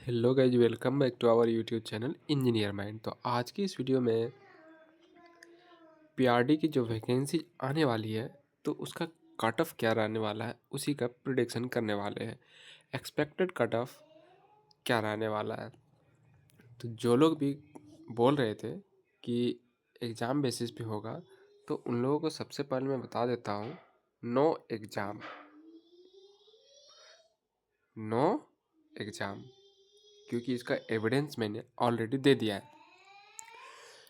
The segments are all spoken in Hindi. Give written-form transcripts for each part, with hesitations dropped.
Hello guys, welcome back to our YouTube channel engineer mind. तो आज की इस वीडियो में पीआरडी की जो वैकेंसी आने वाली है तो उसका कट ऑफ क्या रहने वाला है उसी का प्रिडिक्शन करने वाले हैं। एक्सपेक्टेड कट ऑफ क्या रहने वाला है। तो जो लोग भी बोल रहे थे कि एग्ज़ाम बेसिस पे होगा तो उन लोगों को सबसे पहले मैं बता देता हूँ, नो एग्ज़ाम, नो एग्ज़ाम, क्योंकि इसका एविडेंस मैंने ऑलरेडी दे दिया है।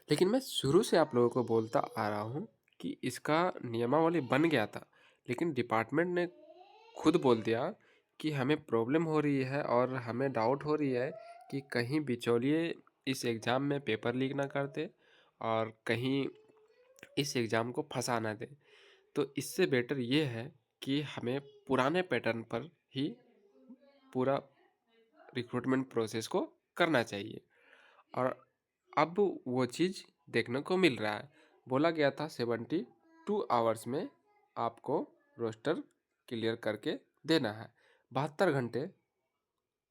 लेकिन मैं शुरू से आप लोगों को बोलता आ रहा हूँ कि इसका नियमावली बन गया था, लेकिन डिपार्टमेंट ने खुद बोल दिया कि हमें प्रॉब्लम हो रही है और हमें डाउट हो रही है कि कहीं बिचौलिए इस एग्ज़ाम में पेपर लीक ना करते और कहीं इस एग्ज़ाम को फंसा ना दे। तो इससे बेटर ये है कि हमें पुराने पैटर्न पर ही पूरा रिक्रूटमेंट प्रोसेस को करना चाहिए। और अब वो चीज़ देखने को मिल रहा है। बोला गया था 72 आवर्स में आपको रोस्टर क्लियर करके देना है। 72 घंटे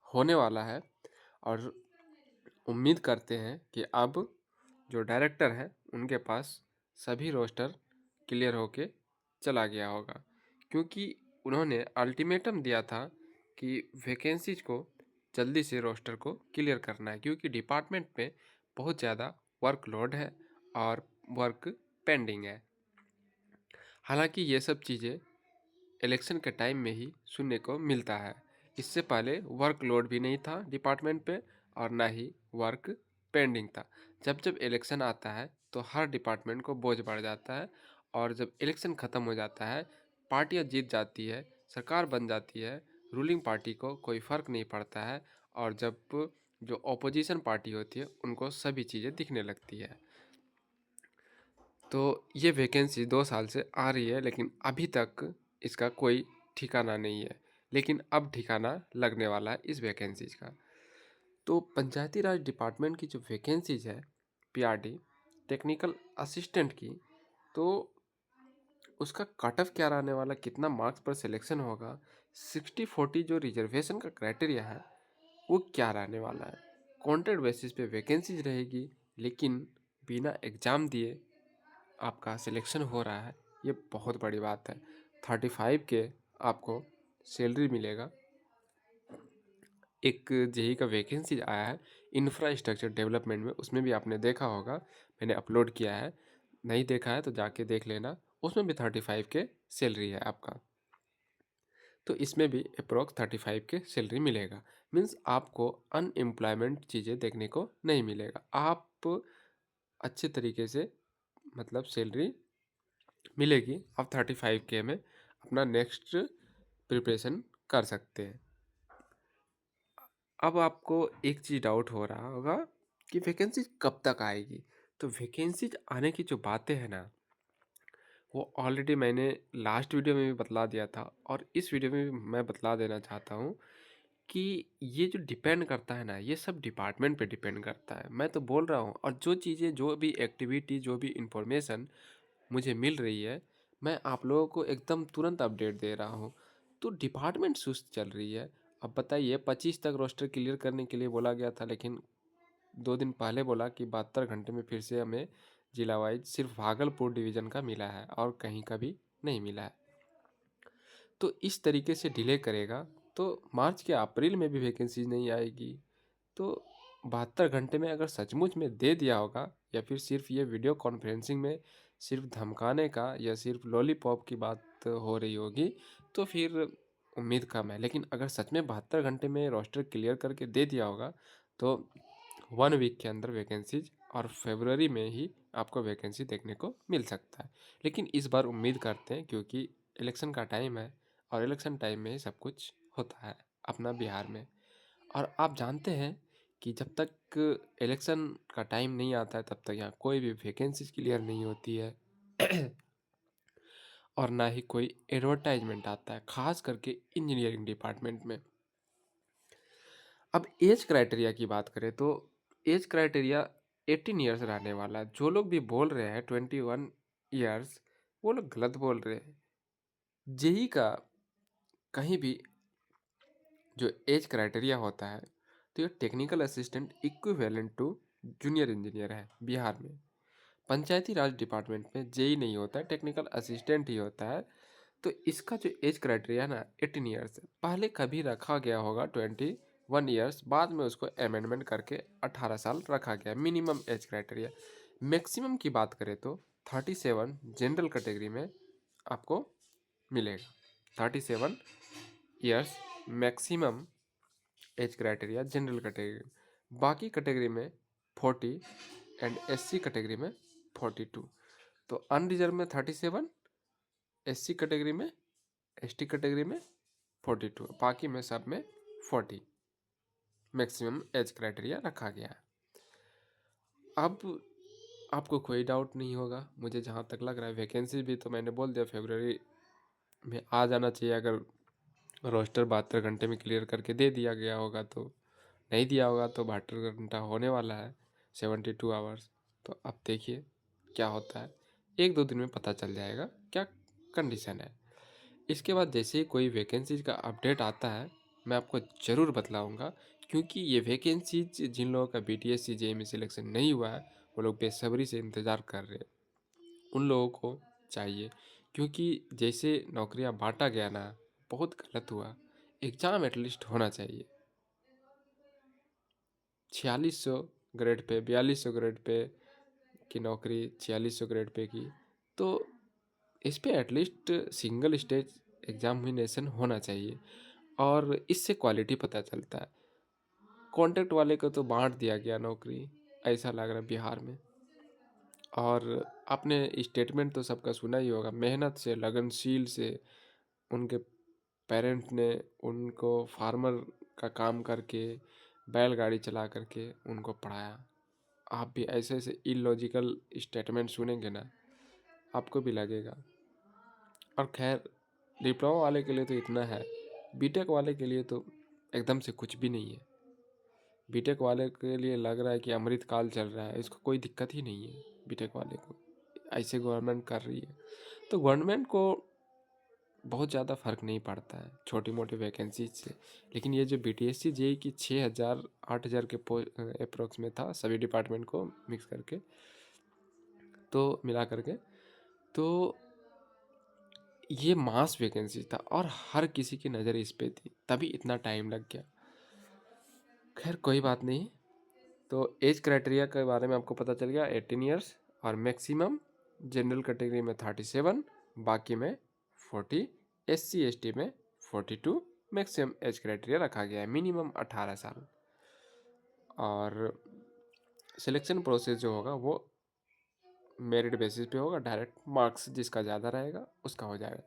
होने वाला है और उम्मीद करते हैं कि अब जो डायरेक्टर है उनके पास सभी रोस्टर क्लियर होके चला गया होगा, क्योंकि उन्होंने अल्टीमेटम दिया था कि वैकेंसीज को जल्दी से रोस्टर को क्लियर करना है, क्योंकि डिपार्टमेंट में बहुत ज़्यादा वर्कलोड है और वर्क पेंडिंग है। हालांकि ये सब चीज़ें इलेक्शन के टाइम में ही सुनने को मिलता है। इससे पहले वर्कलोड भी नहीं था डिपार्टमेंट पे और ना ही वर्क पेंडिंग था। जब जब इलेक्शन आता है तो हर डिपार्टमेंट को बोझ बढ़ जाता है, और जब इलेक्शन ख़त्म हो जाता है, पार्टियां जीत जाती है, सरकार बन जाती है, रूलिंग पार्टी को कोई फ़र्क नहीं पड़ता है, और जब जो ऑपोजिशन पार्टी होती है उनको सभी चीज़ें दिखने लगती है। तो ये वैकेंसी 2 साल से आ रही है, लेकिन अभी तक इसका कोई ठिकाना नहीं है। लेकिन अब ठिकाना लगने वाला है इस वैकेंसीज का। तो पंचायती राज डिपार्टमेंट की जो वैकेंसीज है पीआरडी टेक्निकल असिस्टेंट की, तो उसका कट ऑफ क्या रहने वाला, कितना मार्क्स पर सिलेक्शन होगा, 60-40 जो रिजर्वेशन का क्राइटेरिया है वो क्या रहने वाला है। कॉन्ट्रैक्ट बेसिस पे वैकेंसीज रहेगी, लेकिन बिना एग्ज़ाम दिए आपका सिलेक्शन हो रहा है, ये बहुत बड़ी बात है। 35 के आपको सैलरी मिलेगा। एक जेई का वैकेंसी आया है इंफ्रास्ट्रक्चर डेवलपमेंट में, उसमें भी आपने देखा होगा, मैंने अपलोड किया है। नहीं देखा है तो जाके देख लेना, उसमें भी 35 के सैलरी है आपका। तो इसमें भी अप्रोक्स 35 के सैलरी मिलेगा। मीन्स आपको अनएम्प्लॉयमेंट चीज़ें देखने को नहीं मिलेगा। आप अच्छे तरीके से मतलब सैलरी मिलेगी, आप 35 के में अपना नेक्स्ट प्रिपरेशन कर सकते हैं। अब आपको एक चीज़ डाउट हो रहा होगा कि वैकेंसी कब तक आएगी। तो वैकेंसीज आने की जो बातें हैं ना, वो ऑलरेडी मैंने लास्ट वीडियो में भी बतला दिया था, और इस वीडियो में भी मैं बतला देना चाहता हूँ कि ये जो डिपेंड करता है ना, ये सब डिपार्टमेंट पे डिपेंड करता है। मैं तो बोल रहा हूँ, और जो चीज़ें, जो भी एक्टिविटी, जो भी इंफॉर्मेशन मुझे मिल रही है, मैं आप लोगों को एकदम तुरंत अपडेट दे रहा हूँ। तो डिपार्टमेंट सुस्त चल रही है। अब बताइए, 25 तक रोस्टर क्लियर करने के लिए बोला गया था, लेकिन 2 दिन पहले बोला कि 72 घंटे में फिर से हमें जिला वाइज सिर्फ भागलपुर डिवीज़न का मिला है और कहीं का भी नहीं मिला है। तो इस तरीके से डिले करेगा तो मार्च के अप्रैल में भी वैकेंसी नहीं आएगी। तो 72 घंटे में अगर सचमुच में दे दिया होगा, या फिर सिर्फ ये वीडियो कॉन्फ्रेंसिंग में सिर्फ धमकाने का या सिर्फ लॉलीपॉप की बात हो रही होगी, तो फिर उम्मीद कम है। लेकिन अगर सच में 72 घंटे में रोस्टर क्लियर करके दे दिया होगा तो 1 वीक के अंदर वैकेंसीज, और फरवरी में ही आपको वैकेंसी देखने को मिल सकता है। लेकिन इस बार उम्मीद करते हैं, क्योंकि इलेक्शन का टाइम है और इलेक्शन टाइम में ही सब कुछ होता है अपना बिहार में। और आप जानते हैं कि जब तक इलेक्शन का टाइम नहीं आता है तब तक यहाँ कोई भी वैकेंसीज क्लियर नहीं होती है और ना ही कोई एडवर्टाइजमेंट आता है, खास करके इंजीनियरिंग डिपार्टमेंट में। अब एज क्राइटेरिया की बात करें तो एज क्राइटेरिया 18 ईयर्स रहने वाला है। जो लोग भी बोल रहे हैं 21 ईयर्स, वो लोग गलत बोल रहे हैं। जेई का कहीं भी जो एज क्राइटेरिया होता है, तो तो ये technical assistant equivalent to junior engineer है बिहार में। पंचायती राज डिपार्टमेंट में जेई नहीं होता है, टेक्निकल असिस्टेंट ही होता है। तो इसका जो एज क्राइटेरिया ना 18 ईयर्स है। पहले कभी रखा गया होगा 21 ईयर्स, बाद में उसको अमेंडमेंट करके 18 साल रखा गया मिनिमम एज क्राइटेरिया। मैक्सिमम की बात करें तो 37 जनरल कैटेगरी में आपको मिलेगा। 37 years maximum age criteria general category. बाकी कैटेगरी में 40 एंड एससी कैटेगरी में 42। तो अनरिजर्व में 37, एससी कैटेगरी में, एसटी कैटेगरी में 42, बाकी में सब में 40 मैक्सिमम एज क्राइटेरिया रखा गया है। अब आपको कोई डाउट नहीं होगा, मुझे जहाँ तक लग रहा है वैकेंसी भी तो मैंने बोल दिया फरवरी में आ जाना चाहिए। अगर रोस्टर 72 घंटे में क्लियर करके दे दिया गया होगा तो, नहीं दिया होगा तो 72 घंटा होने वाला है, 72 आवर्स। तो अब देखिए क्या होता है, 1-2 दिन में पता चल जाएगा क्या कंडीशन है। इसके बाद जैसे ही कोई वैकेंसीज का अपडेट आता है मैं आपको ज़रूर बतलाऊंगा, क्योंकि ये वैकेंसीज जिन लोगों का बीटीएससी जेईई में सिलेक्शन नहीं हुआ है वो लोग बेसब्री से इंतज़ार कर रहे हैं। उन लोगों को चाहिए, क्योंकि जैसे नौकरियां बांटा गया ना, बहुत गलत हुआ। एग्ज़ाम एटलीस्ट होना चाहिए। 4600 ग्रेड पे, 4200 ग्रेड पे की नौकरी, 4600 ग्रेड पे की, तो इस पे एटलीस्ट सिंगल स्टेज एग्जामिनेशन होना चाहिए और इससे क्वालिटी पता चलता है। कॉन्ट्रैक्ट वाले को तो बांट दिया गया नौकरी, ऐसा लग रहा है बिहार में। और आपने स्टेटमेंट तो सबका सुना ही होगा, मेहनत से, लगनशील से उनके पेरेंट ने उनको फार्मर का काम करके, बैलगाड़ी चला करके उनको पढ़ाया। आप भी ऐसे ऐसे इलॉजिकल स्टेटमेंट सुनेंगे ना, आपको भी लगेगा। और खैर डिप्लोमा वाले के लिए तो इतना है, बीटेक वाले के लिए तो एकदम से कुछ भी नहीं है। बीटेक वाले के लिए लग रहा है कि अमृत काल चल रहा है, इसको कोई दिक्कत ही नहीं है बीटेक वाले को, ऐसे गवर्नमेंट कर रही है। तो गवर्नमेंट को बहुत ज़्यादा फ़र्क नहीं पड़ता है छोटी मोटी वैकेंसीज से। लेकिन ये जो बीटीएससी जेईई की 6000 8000 के अप्रोक्स में था सभी डिपार्टमेंट को मिक्स करके, तो मिला करके, तो ये मास वैकेंसी था और हर किसी की नज़र इस पे थी, तभी इतना टाइम लग गया। खैर कोई बात नहीं। तो एज क्राइटेरिया के बारे में आपको पता चल गया, 18 ईयर्स और मैक्सिमम जनरल कैटेगरी में 37, बाकी में 40, एससी एसटी में 42 मैक्सिमम एज क्राइटेरिया रखा गया है, मिनिमम 18 साल। और सिलेक्शन प्रोसेस जो होगा वो मेरिट बेसिस पे होगा, डायरेक्ट मार्क्स जिसका ज़्यादा रहेगा उसका हो जाएगा।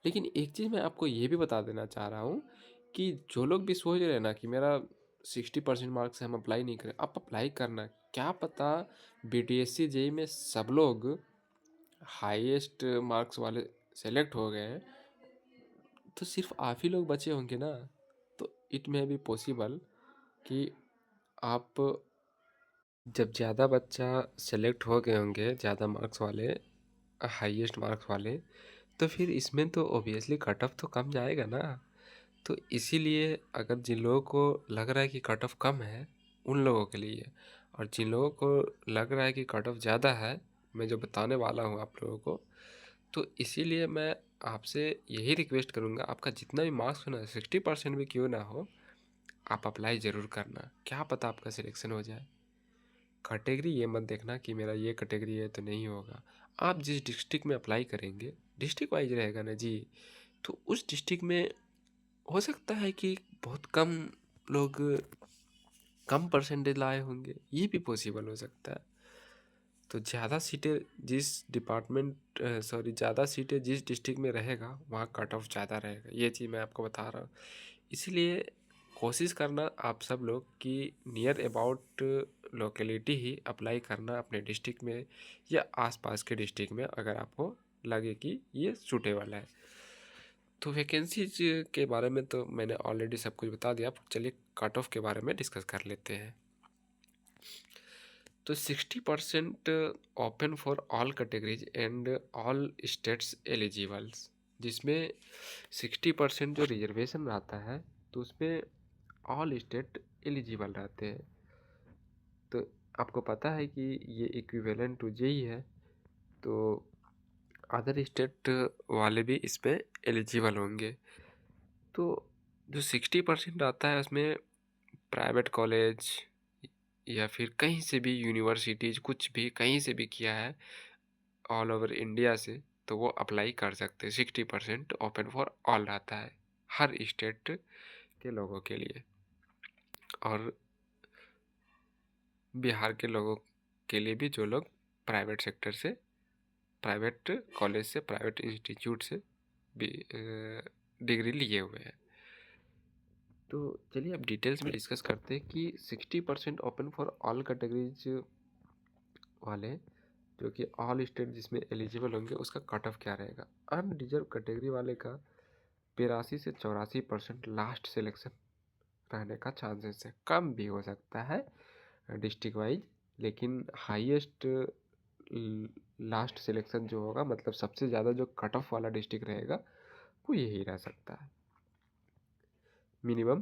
लेकिन एक चीज़ मैं आपको ये भी बता देना चाह रहा हूँ कि जो लोग भी सोच रहे हैं ना कि मेरा 60% मार्क्स है हम अप्लाई नहीं करें, आप अप्लाई करना। क्या पता बीटीएससी जेईई में सब लोग हाईएस्ट मार्क्स वाले सेलेक्ट हो गए हैं, तो सिर्फ आप ही लोग बचे होंगे ना। तो इट मे बी पॉसिबल कि आप, जब ज़्यादा बच्चा सेलेक्ट हो गए होंगे ज़्यादा मार्क्स वाले, हाईएस्ट मार्क्स वाले, तो फिर इसमें तो ओबियसली कट ऑफ तो कम जाएगा ना। तो इसीलिए अगर जिन लोगों को लग रहा है कि कट ऑफ कम है उन लोगों के लिए, और जिन लोगों को लग रहा है कि कट ऑफ ज़्यादा है, मैं जो बताने वाला हूँ आप लोगों को, तो इसीलिए मैं आपसे यही रिक्वेस्ट करूँगा, आपका जितना भी मार्क्स हो ना, 60% भी क्यों ना हो, आप अप्लाई ज़रूर करना। क्या पता आपका सिलेक्शन हो जाए। कैटेगरी ये मत देखना कि मेरा ये कैटेगरी है तो नहीं होगा। आप जिस डिस्ट्रिक्ट में अप्लाई करेंगे, डिस्ट्रिक्ट वाइज रहेगा ना जी, तो उस डिस्ट्रिक्ट में हो सकता है कि बहुत कम लोग कम परसेंटेज लाए होंगे, ये भी पॉसिबल हो सकता है। तो ज़्यादा सीटें जिस डिपार्टमेंट ज़्यादा सीटें जिस डिस्ट्रिक्ट में रहेगा वहाँ कट ऑफ ज़्यादा रहेगा, ये चीज़ मैं आपको बता रहा हूँ। इसीलिए कोशिश करना आप सब लोग कि near about locality he apply करना अपने डिस्ट्रिक्ट में या आसपास के डिस्ट्रिक्ट में, अगर आपको लगे कि ये सूटेबल है। तो वैकेंसीज के बारे में तो मैंने ऑलरेडी सब कुछ बता दिया। अब चलिए कट ऑफ के बारे में डिस्कस कर लेते हैं। तो 60% open for all categories and all states eligibles, जिसमें 60% जो रिजर्वेशन रहता है तो उसमें ऑल स्टेट एलिजिबल रहते हैं। तो आपको पता है कि ये इक्विवेलेंट टू जेई है, तो अदर स्टेट वाले भी इस पे एलिजिबल होंगे। तो जो 60% आता है उसमें प्राइवेट कॉलेज या फिर कहीं से भी यूनिवर्सिटीज़ कुछ भी कहीं से भी किया है ऑल ओवर इंडिया से, तो वो अप्लाई कर सकते हैं। 60% ओपन फॉर ऑल रहता है हर स्टेट के लोगों के लिए, और बिहार के लोगों के लिए भी जो लोग प्राइवेट सेक्टर से, प्राइवेट कॉलेज से, प्राइवेट इंस्टीट्यूट से भी डिग्री लिए हुए हैं। तो चलिए अब डिटेल्स में डिस्कस करते हैं कि 60% ओपन फॉर ऑल कैटेगरीज वाले, जो कि ऑल स्टेट जिसमें एलिजिबल होंगे, उसका कट ऑफ क्या रहेगा। अनरिजर्व कैटेगरी वाले का 82 से 84% लास्ट सिलेक्शन रहने का चांसेस है। कम भी हो सकता है डिस्ट्रिक्ट वाइज, लेकिन हाईएस्ट लास्ट सिलेक्शन जो होगा, मतलब सबसे ज़्यादा जो कट ऑफ वाला डिस्ट्रिक्ट रहेगा, वो यही रह सकता है। मिनिमम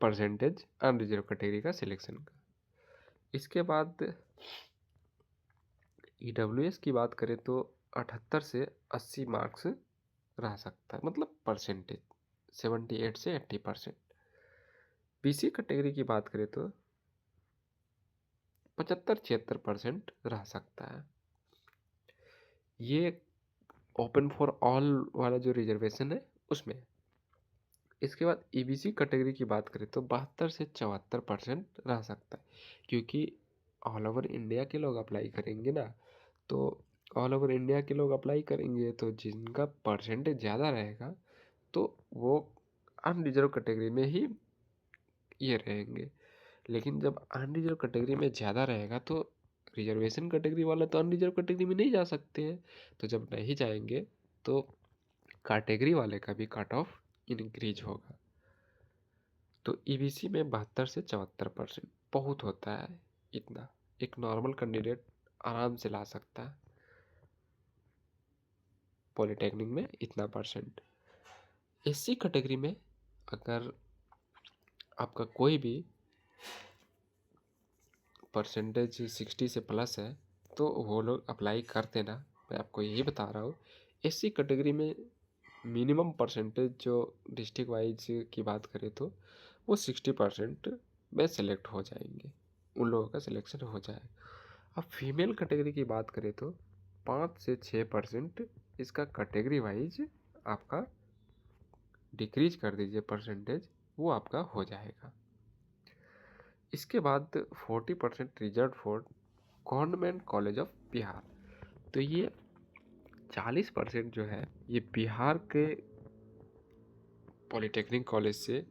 परसेंटेज अनरिजर्व कैटेगरी का सिलेक्शन का। इसके बाद ईडब्ल्यूएस की बात करें तो 78 से 80 मार्क्स रह सकता है, मतलब परसेंटेज 78 से 80%। बीसी कैटेगरी की बात करें तो 75-76% रह सकता है। ये ओपन फॉर ऑल वाला जो रिजर्वेशन है उसमें। इसके बाद ईबीसी कैटेगरी की बात करें तो 72 से 74% रह सकता है, क्योंकि ऑल ओवर इंडिया के लोग अप्लाई करेंगे ना। तो ऑल ओवर इंडिया के लोग अप्लाई करेंगे तो जिनका परसेंटेज ज़्यादा रहेगा तो वो अनरिजर्व कैटेगरी में ही ये रहेंगे। लेकिन जब अनरिजर्व कैटेगरी में ज़्यादा रहेगा तो रिजर्वेशन कैटेगरी वाला तो अनरिजर्व कैटेगरी में नहीं जा सकते हैं। तो जब नहीं जाएंगे तो कैटेगरी वाले का भी कट ऑफ इंक्रीज होगा। तो ईबीसी में 72 से 74% बहुत होता है। इतना एक नॉर्मल कैंडिडेट आराम से ला सकता है पॉलिटेक्निक में इतना परसेंट। एससी कैटेगरी में अगर आपका कोई भी परसेंटेज 60 से प्लस है तो वो लोग अप्लाई कर देना। मैं आपको यही बता रहा हूँ। एससी कैटेगरी में मिनिमम परसेंटेज जो डिस्ट्रिक्ट वाइज की बात करें तो वो 60% में सेलेक्ट हो जाएंगे, उन लोगों का सिलेक्शन हो जाए। अब फीमेल कैटेगरी की बात करें तो 5 से 6% इसका कैटेगरी वाइज आपका डिक्रीज कर दीजिए परसेंटेज, वो आपका हो जाएगा। इसके बाद 40% reserve for government college of Bihar. तो ये 40% जो है ये बिहार के पॉलिटेक्निक कॉलेज से,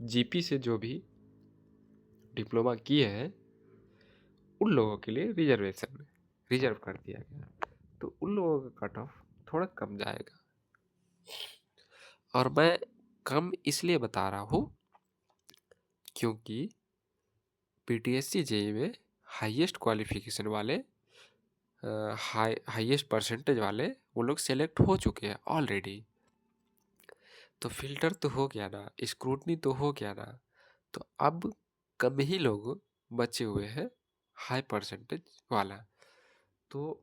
जीपी से जो भी डिप्लोमा किए हैं उन लोगों के लिए रिजर्वेशन में रिजर्व कर दिया गया। तो उन लोगों का कट ऑफ थोड़ा कम जाएगा। और मैं कम इसलिए बता रहा हूँ क्योंकि पीटीएससी जेई में हाईएस्ट क्वालिफिकेशन वाले, हाईएस्ट परसेंटेज वाले वो लोग सेलेक्ट हो चुके हैं ऑलरेडी। तो फिल्टर तो हो गया ना, स्क्रूटनी तो हो गया ना। तो अब कम ही लोग बचे हुए हैं हाई परसेंटेज वाला। तो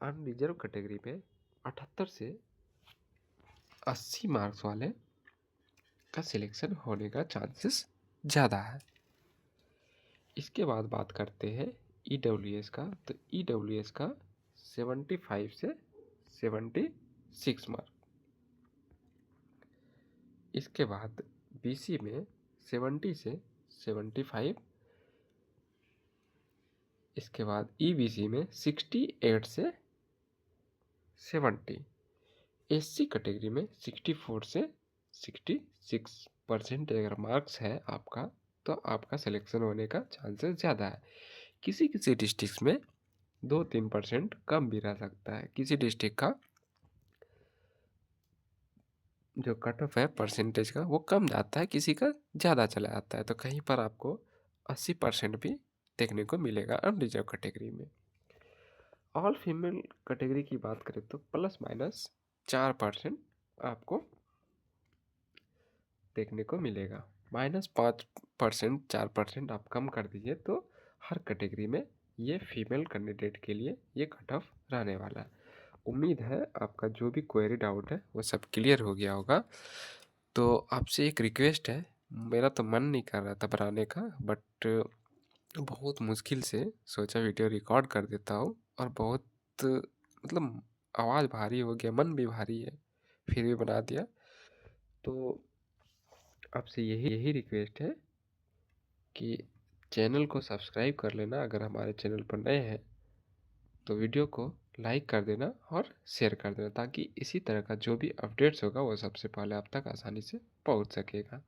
अनरिजर्व कैटेगरी में 78 से 80 मार्क्स वाले का सिलेक्शन होने का चांसेस ज़्यादा है। इसके बाद बात करते हैं ईडब्ल्यूएस का। तो ईडब्ल्यूएस का 75 से 76 मार्क। इसके बाद बीसी में 70 से 75। इसके बाद ईबीसी में 68 से 70। एससी कैटेगरी में 64 से 66% अगर मार्क्स है आपका तो आपका सिलेक्शन होने का चांसेस ज़्यादा है। किसी किसी डिस्ट्रिक्ट में 2-3% कम भी रह सकता है। किसी डिस्ट्रिक्ट का जो कट ऑफ है परसेंटेज का वो कम जाता है, किसी का ज़्यादा चला जाता है। तो कहीं पर आपको 80% भी देखने को मिलेगा अनरिजर्व कैटेगरी में। ऑल फीमेल कैटेगरी की बात करें तो प्लस माइनस 4% आपको देखने को मिलेगा। -5% 4% आप कम कर दीजिए तो हर कैटेगरी में ये फीमेल कैंडिडेट के लिए ये कट ऑफ रहने वाला है। उम्मीद है आपका जो भी क्वेरी डाउट है वो सब क्लियर हो गया होगा। तो आपसे एक रिक्वेस्ट है, मेरा तो मन नहीं कर रहा था बनाने का, बट बहुत मुश्किल से सोचा वीडियो रिकॉर्ड कर देता हूँ, और बहुत मतलब आवाज़ भारी हो गया, मन भी भारी है, फिर भी बना दिया। तो आपसे यही यही रिक्वेस्ट है कि चैनल को सब्सक्राइब कर लेना अगर हमारे चैनल पर नए हैं, तो वीडियो को लाइक कर देना और शेयर कर देना, ताकि इसी तरह का जो भी अपडेट्स होगा वो सबसे पहले आप तक आसानी से पहुंच सकेगा।